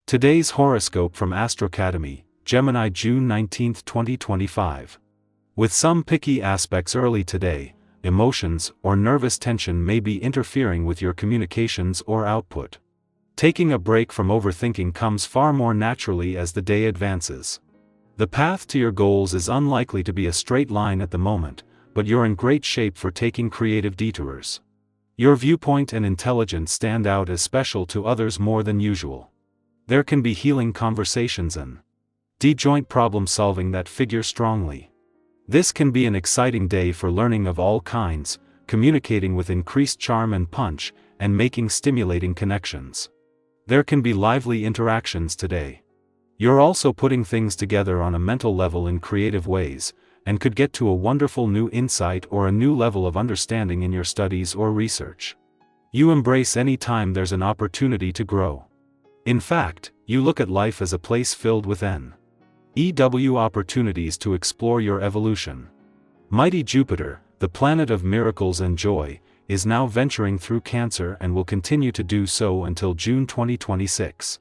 Today's horoscope from Astrocademy, Gemini, June 19, 2025. With some picky aspects early today, emotions or nervous tension may be interfering with your communications or output. Taking a break from overthinking comes far more naturally as the day advances. The path to your goals is unlikely to be a straight line at the moment, but you're in great shape for taking creative detours. Your viewpoint and intelligence stand out as special to others more than usual. There can be healing conversations and joint problem solving that figure strongly. This can be an exciting day for learning of all kinds, communicating with increased charm and punch, and making stimulating connections. There can be lively interactions today. You're also putting things together on a mental level in creative ways, and could get to a wonderful new insight or a new level of understanding in your studies or research. You embrace any time there's an opportunity to grow. In fact, you look at life as a place filled with opportunities to explore your evolution. Mighty Jupiter, the planet of miracles and joy, is now venturing through Cancer and will continue to do so until June 2026.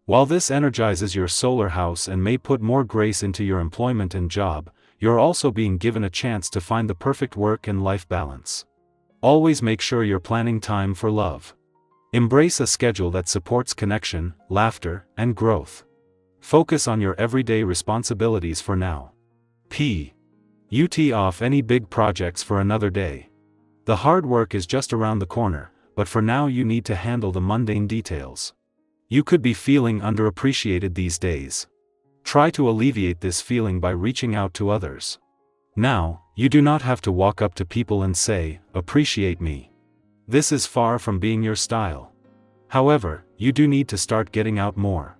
While this energizes your solar house and may put more grace into your employment and job, you're also being given a chance to find the perfect work and life balance. Always make sure you're planning time for love. Embrace a schedule that supports connection, laughter, and growth. Focus on your everyday responsibilities for now. Put off any big projects for another day. The hard work is just around the corner, but for now you need to handle the mundane details. You could be feeling underappreciated these days. Try to alleviate this feeling by reaching out to others. Now, you do not have to walk up to people and say, "Appreciate me." This is far from being your style. However, you do need to start getting out more.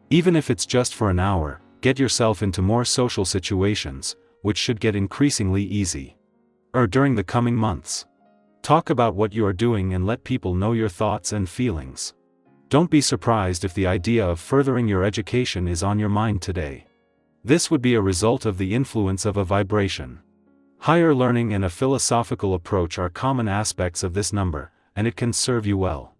Even if it's just for an hour, get yourself into more social situations, which should get increasingly easy. During the coming months. Talk about what you are doing and let people know your thoughts and feelings. Don't be surprised if the idea of furthering your education is on your mind today. This would be a result of the influence of a vibration. Higher learning and a philosophical approach are common aspects of this number, and it can serve you well.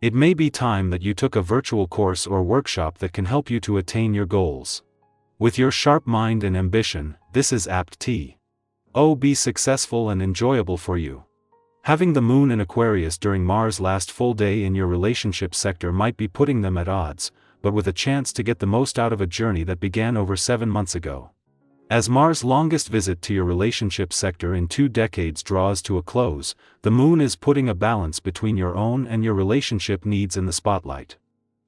It may be time that you took a virtual course or workshop that can help you to attain your goals. With your sharp mind and ambition, this is apt to be successful and enjoyable for you. Having the moon in Aquarius during Mars' last full day in your relationship sector might be putting them at odds, but with a chance to get the most out of a journey that began over 7 months ago. As Mars' longest visit to your relationship sector in 2 decades draws to a close, the moon is putting a balance between your own and your relationship needs in the spotlight.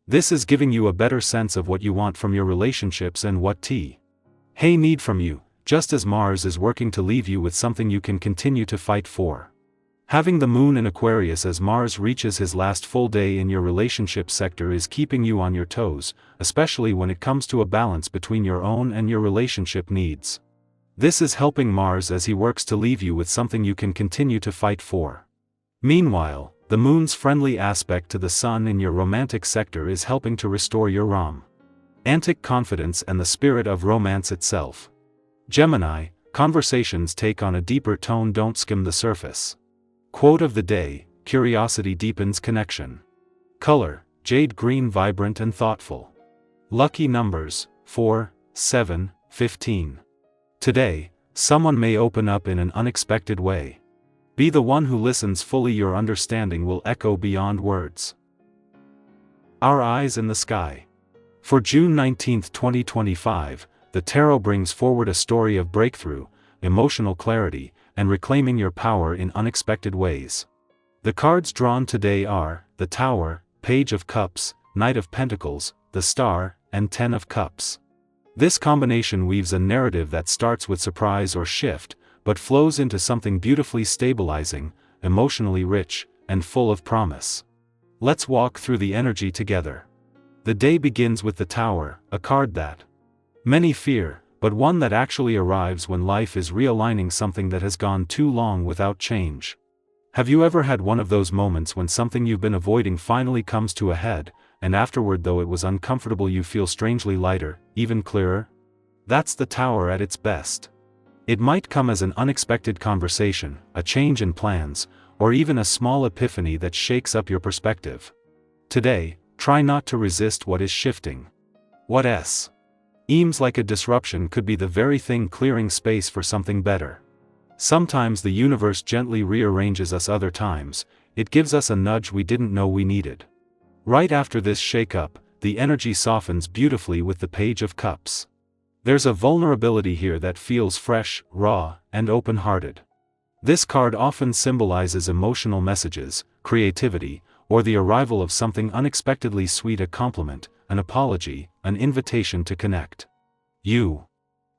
This is giving you a better sense of what you want from your relationships and what they need from you, just as Mars is working to leave you with something you can continue to fight for. Having the moon in Aquarius as Mars reaches his last full day in your relationship sector is keeping you on your toes, especially when it comes to a balance between your own and your relationship needs. This is helping Mars as he works to leave you with something you can continue to fight for. Meanwhile, the moon's friendly aspect to the sun in your romantic sector is helping to restore your romantic confidence and the spirit of romance itself. Gemini, conversations take on a deeper tone, don't skim the surface. Quote of the day: curiosity deepens connection. Color: jade green, vibrant and thoughtful. Lucky numbers: 4, 7, 15. Today, someone may open up in an unexpected way. Be the one who listens fully, your understanding will echo beyond words. Our eyes in the sky. For June 19, 2025, the tarot brings forward a story of breakthrough, emotional clarity, and reclaiming your power in unexpected ways. The cards drawn today are the Tower, Page of Cups, Knight of Pentacles, the Star, and 10 of Cups. This combination weaves a narrative that starts with surprise or shift, but flows into something beautifully stabilizing, emotionally rich, and full of promise. Let's walk through the energy together. The day begins with the Tower, a card that many fear, but one that actually arrives when life is realigning something that has gone too long without change. Have you ever had one of those moments when something you've been avoiding finally comes to a head, and afterward, though it was uncomfortable, you feel strangely lighter, even clearer? That's the Tower at its best. It might come as an unexpected conversation, a change in plans, or even a small epiphany that shakes up your perspective. Today, Try not to resist what is shifting. What seems like a disruption could be the very thing clearing space for something better. Sometimes the universe gently rearranges us, other times, it gives us a nudge we didn't know we needed. Right after this shake-up, the energy softens beautifully with the Page of Cups. There's a vulnerability here that feels fresh, raw, and open-hearted. This card often symbolizes emotional messages, creativity, or the arrival of something unexpectedly sweet, a compliment, an apology, an invitation to connect. You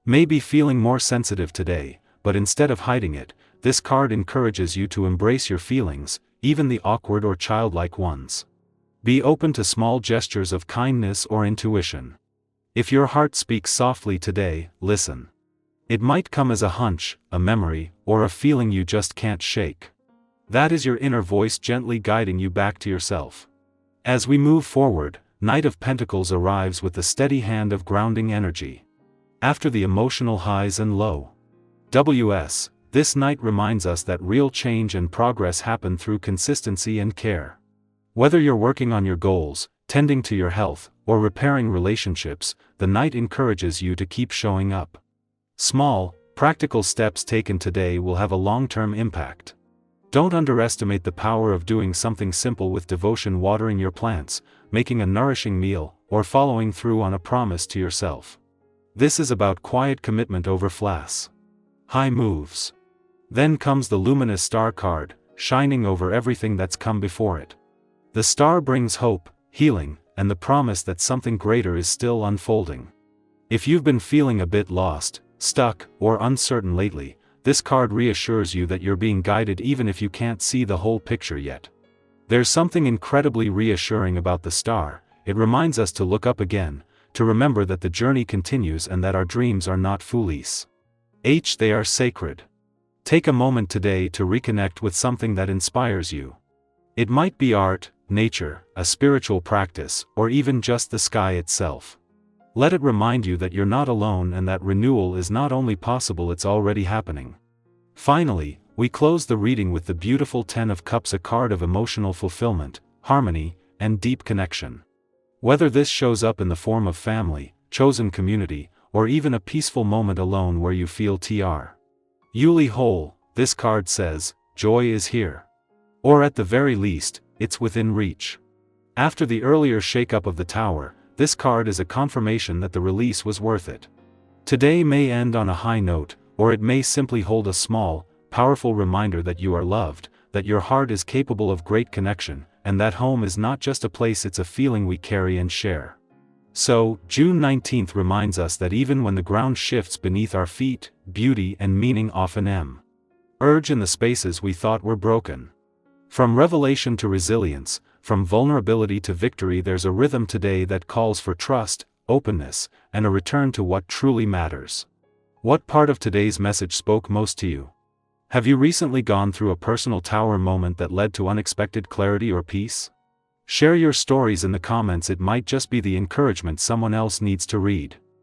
may be feeling more sensitive today, but instead of hiding it, this card encourages you to embrace your feelings, even the awkward or childlike ones. Be open to small gestures of kindness or intuition. If your heart speaks softly today, listen. It might come as a hunch, a memory, or a feeling you just can't shake. That is your inner voice gently guiding you back to yourself. As we move forward, Knight of Pentacles arrives with the steady hand of grounding energy. After the emotional highs and lows, this Knight reminds us that real change and progress happen through consistency and care. Whether you're working on your goals, tending to your health, or repairing relationships, the Knight encourages you to keep showing up. Small, practical steps taken today will have a long-term impact. Don't underestimate the power of doing something simple with devotion, watering your plants, making a nourishing meal, or following through on a promise to yourself. This is about quiet commitment over flash high moves. Then comes the luminous star card, shining over everything that's come before it. The star brings hope, healing, and the promise that something greater is still unfolding. If you've been feeling a bit lost, stuck, or uncertain lately, this card reassures you that you're being guided even if you can't see the whole picture yet. There's something incredibly reassuring about the star. It reminds us to look up again, to remember that the journey continues and that our dreams are not foolish. They are sacred. Take a moment today to reconnect with something that inspires you. It might be art, nature, a spiritual practice, or even just the sky itself. Let it remind you that you're not alone and that renewal is not only possible, it's already happening. Finally, we close the reading with the beautiful Ten of Cups, a card of emotional fulfillment, harmony, and deep connection. Whether this shows up in the form of family, chosen community, or even a peaceful moment alone where you feel truly whole, this card says, joy is here. Or at the very least, it's within reach. After the earlier shake-up of the Tower, this card is a confirmation that the release was worth it. Today may end on a high note, or it may simply hold a small, powerful reminder that you are loved, that your heart is capable of great connection, and that home is not just a place, it's a feeling we carry and share. So, June 19th reminds us that even when the ground shifts beneath our feet, beauty and meaning often emerge in the spaces we thought were broken. From revelation to resilience, from vulnerability to victory, there's a rhythm today that calls for trust, openness, and a return to what truly matters. What part of today's message spoke most to you? Have you recently gone through a personal Tower moment that led to unexpected clarity or peace? Share your stories in the comments, it might just be the encouragement someone else needs to read.